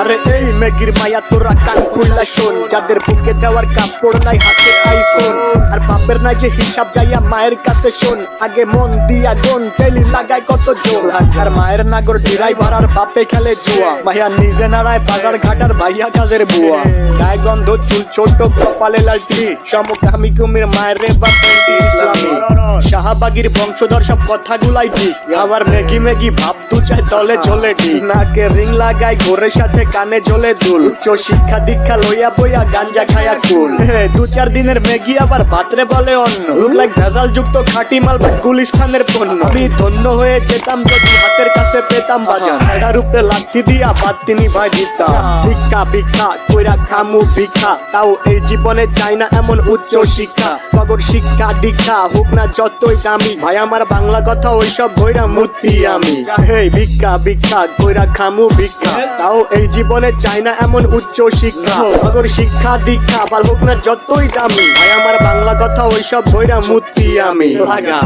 আরে এই মেগির মায়া তোরা কান খুললা শোন, যাদের বুকে দেওয়ার কাপড় নাই হাতে আইফোন, আর বাপের নাই যে হিসাব যাইয়া মায়ের কাছে শোন, আগে মন দিয়া গন টেলি লাগায় কত জোর, আর মায়ের নাগর ড্রাইভার আর বাপে খেলে জুয়া, ভাইয়া নিজে নাড়ায় বাজার ঘাটার ভাইয়া কাজের বুয়া, গায়ে গন্ধ চুল ছোট কপালে লালটি, সমকামী কুমির মায়ের রে বা পেন্টি ইসলামী, শাহবাগীর বংশধর সব কথাগুলাই ঠিক, আবার মেগি মেগি ভাব তু চাই তলে ঝোলে ঠিক, নাকে রিং লাগায় ঘোরের সাথে কানে ঝোলে দুল, উচ্চ শিক্ষা দীক্ষা লইয়া বইয়া গাঞ্জা খায়া কুল, 2-4 দিনের মেগি আবার ভাতরে বলে অন্য, লুক লাইক ভেজাল যুক্ত খাঁটি মাল বা গুলিস্তানের পণ্য, আমি ধন্য হয়ে যেতাম যদি হাতের কাছে পেতাম বাজার, এটার উপরে লাথি দিয়া বাদ তিনি ভাই দিতাম, ভিক্ষা ভিক্ষা কইরা খামু ভিক্ষা, তাও এই জীবনে চাই না এমন উচ্চ শিক্ষা, কগর শিক্ষা দীক্ষা হোক না যতই দামি, ভাই আমার বাংলা কথা ওইসব বইরা মূর্তি আমি, হেই ভিক্ষা ভিক্ষা কইরা খামু ভিক্ষা, তাও এই জীবনে চাই না এমন উচ্চ শিক্ষা, কগর শিক্ষা দীক্ষা ভাল হোক না যতই দামি, ভাই আমার বাংলা কথা ওইসব বইরা মূর্তি আমি লাগা।